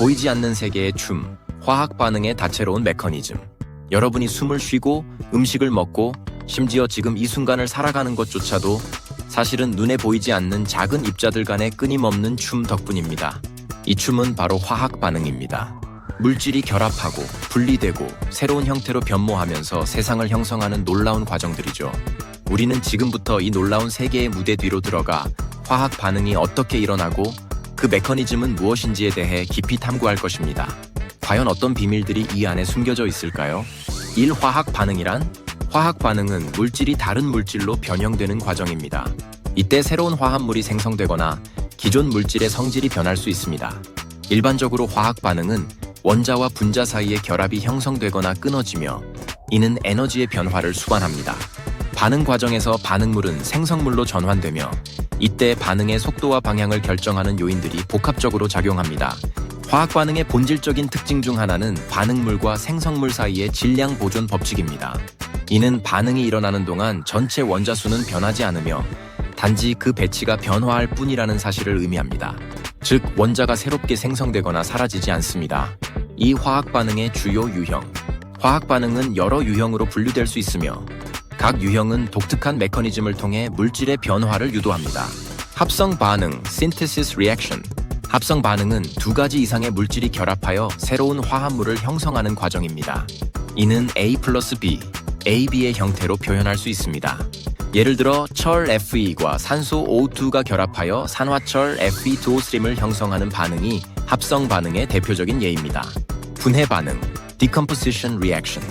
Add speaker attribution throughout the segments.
Speaker 1: 보이지 않는 세계의 춤, 화학 반응의 다채로운 메커니즘. 여러분이 숨을 쉬고 음식을 먹고 심지어 지금 이 순간을 살아가는 것조차도 사실은 눈에 보이지 않는 작은 입자들 간의 끊임없는 춤 덕분입니다. 이 춤은 바로 화학 반응입니다. 물질이 결합하고 분리되고 새로운 형태로 변모하면서 세상을 형성하는 놀라운 과정들이죠. 우리는 지금부터 이 놀라운 세계의 무대 뒤로 들어가 화학 반응이 어떻게 일어나고 그 메커니즘은 무엇인지에 대해 깊이 탐구할 것입니다. 과연 어떤 비밀들이 이 안에 숨겨져 있을까요? 1. 화학 반응이란? 화학 반응은 물질이 다른 물질로 변형되는 과정입니다. 이때 새로운 화합물이 생성되거나 기존 물질의 성질이 변할 수 있습니다. 일반적으로 화학 반응은 원자와 분자 사이의 결합이 형성되거나 끊어지며 이는 에너지의 변화를 수반합니다. 반응 과정에서 반응물은 생성물로 전환되며 이때 반응의 속도와 방향을 결정하는 요인들이 복합적으로 작용합니다. 화학 반응의 본질적인 특징 중 하나는 반응물과 생성물 사이의 질량 보존 법칙입니다. 이는 반응이 일어나는 동안 전체 원자 수는 변하지 않으며 단지 그 배치가 변화할 뿐이라는 사실을 의미합니다. 즉, 원자가 새롭게 생성되거나 사라지지 않습니다. 이 화학 반응의 주요 유형. 화학 반응은 여러 유형으로 분류될 수 있으며 각 유형은 독특한 메커니즘을 통해 물질의 변화를 유도합니다. 합성 반응, synthesis reaction. 합성 반응은 두 가지 이상의 물질이 결합하여 새로운 화합물을 형성하는 과정입니다. 이는 A 플러스 B, AB의 형태로 표현할 수 있습니다. 예를 들어 철 Fe2과 산소 O2가 결합하여 산화철 Fe2O3를 형성하는 반응이 합성 반응의 대표적인 예입니다. 분해 반응, decomposition reaction.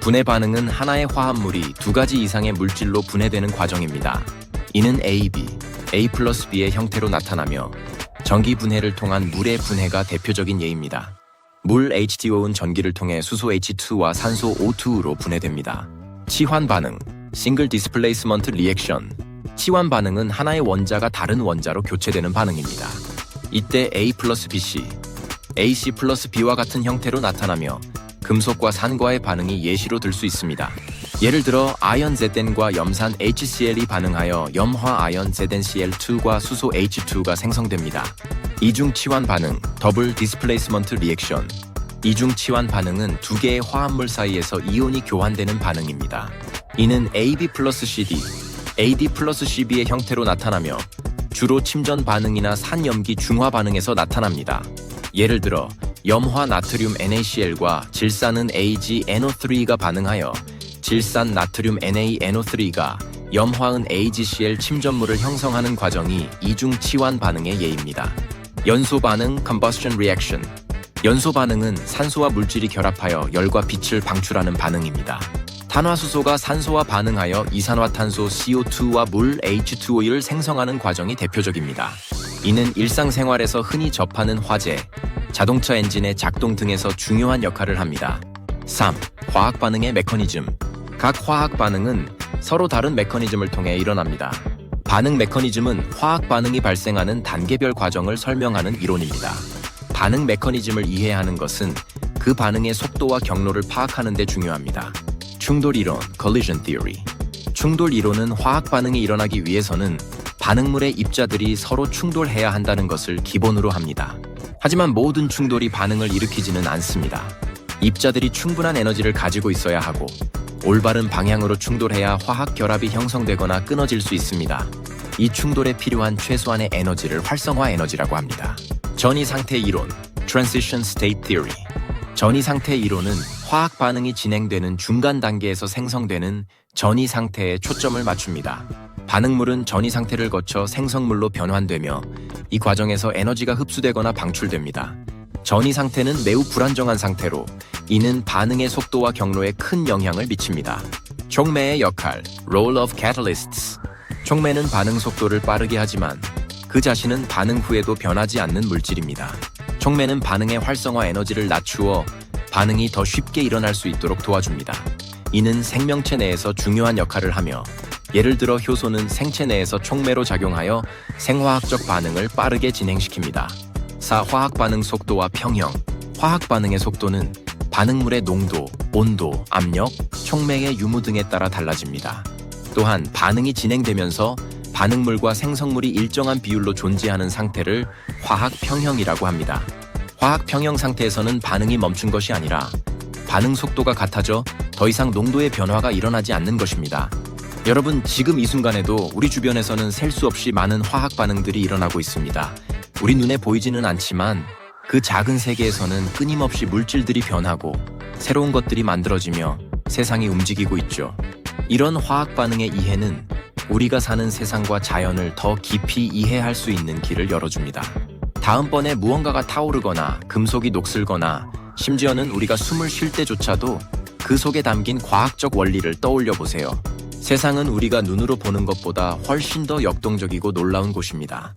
Speaker 1: 분해 반응은 하나의 화합물이 두 가지 이상의 물질로 분해되는 과정입니다. 이는 AB, A 플러스 B의 형태로 나타나며 전기 분해를 통한 물의 분해가 대표적인 예입니다. 물 H2O는 전기를 통해 수소 H2와 산소 O2로 분해됩니다. 치환 반응, Single Displacement Reaction. 치환 반응은 하나의 원자가 다른 원자로 교체되는 반응입니다. 이때 A 플러스 BC, AC 플러스 B와 같은 형태로 나타나며 금속과 산과의 반응이 예시로 들 수 있습니다. 예를 들어 아연 Zn과 염산 HCl이 반응하여 염화 아연 ZnCl2과 수소 H2가 생성됩니다. 이중 치환 반응, 더블 디스플레이스먼트 리액션. 이중 치환 반응은 두 개의 화합물 사이에서 이온이 교환되는 반응입니다. 이는 AB 플러스 CD, AD 플러스 CB의 형태로 나타나며 주로 침전 반응이나 산염기 중화 반응에서 나타납니다. 예를 들어 염화 나트륨 NaCl과 질산은 AgNO3가 반응하여 질산 나트륨 NaNO3가 염화은 AgCl 침전물을 형성하는 과정이 이중 치환 반응의 예입니다. 연소 반응 combustion reaction. 연소 반응은 산소와 물질이 결합하여 열과 빛을 방출하는 반응입니다. 탄화수소가 산소와 반응하여 이산화탄소 CO2와 물 H2O를 생성하는 과정이 대표적입니다. 이는 일상생활에서 흔히 접하는 화재, 자동차 엔진의 작동 등에서 중요한 역할을 합니다. 3. 화학 반응의 메커니즘. 각 화학 반응은 서로 다른 메커니즘을 통해 일어납니다. 반응 메커니즘은 화학 반응이 발생하는 단계별 과정을 설명하는 이론입니다. 반응 메커니즘을 이해하는 것은 그 반응의 속도와 경로를 파악하는 데 중요합니다. 충돌 이론, collision theory. 충돌 이론은 화학 반응이 일어나기 위해서는 반응물의 입자들이 서로 충돌해야 한다는 것을 기본으로 합니다. 하지만 모든 충돌이 반응을 일으키지는 않습니다. 입자들이 충분한 에너지를 가지고 있어야 하고 올바른 방향으로 충돌해야 화학 결합이 형성되거나 끊어질 수 있습니다. 이 충돌에 필요한 최소한의 에너지를 활성화 에너지라고 합니다. 전이 상태 이론, transition state theory. 전이 상태 이론은 화학 반응이 진행되는 중간 단계에서 생성되는 전이 상태에 초점을 맞춥니다. 반응물은 전이 상태를 거쳐 생성물로 변환되며 이 과정에서 에너지가 흡수되거나 방출됩니다. 전이 상태는 매우 불안정한 상태로 이는 반응의 속도와 경로에 큰 영향을 미칩니다. 촉매의 역할, role of catalysts. 촉매는 반응 속도를 빠르게 하지만 그 자신은 반응 후에도 변하지 않는 물질입니다. 촉매는 반응의 활성화 에너지를 낮추어 반응이 더 쉽게 일어날 수 있도록 도와줍니다. 이는 생명체 내에서 중요한 역할을 하며 예를 들어 효소는 생체 내에서 촉매로 작용하여 생화학적 반응을 빠르게 진행시킵니다. 4. 화학 반응 속도와 평형. 화학 반응의 속도는 반응물의 농도, 온도, 압력, 촉매의 유무 등에 따라 달라집니다. 또한 반응이 진행되면서 반응물과 생성물이 일정한 비율로 존재하는 상태를 화학 평형이라고 합니다. 화학 평형 상태에서는 반응이 멈춘 것이 아니라 반응 속도가 같아져 더 이상 농도의 변화가 일어나지 않는 것입니다. 여러분, 지금 이 순간에도 우리 주변에서는 셀 수 없이 많은 화학 반응들이 일어나고 있습니다. 우리 눈에 보이지는 않지만 그 작은 세계에서는 끊임없이 물질들이 변하고 새로운 것들이 만들어지며 세상이 움직이고 있죠. 이런 화학 반응의 이해는 우리가 사는 세상과 자연을 더 깊이 이해할 수 있는 길을 열어줍니다. 다음번에 무언가가 타오르거나 금속이 녹슬거나 심지어는 우리가 숨을 쉴 때조차도 그 속에 담긴 과학적 원리를 떠올려 보세요. 세상은 우리가 눈으로 보는 것보다 훨씬 더 역동적이고 놀라운 곳입니다.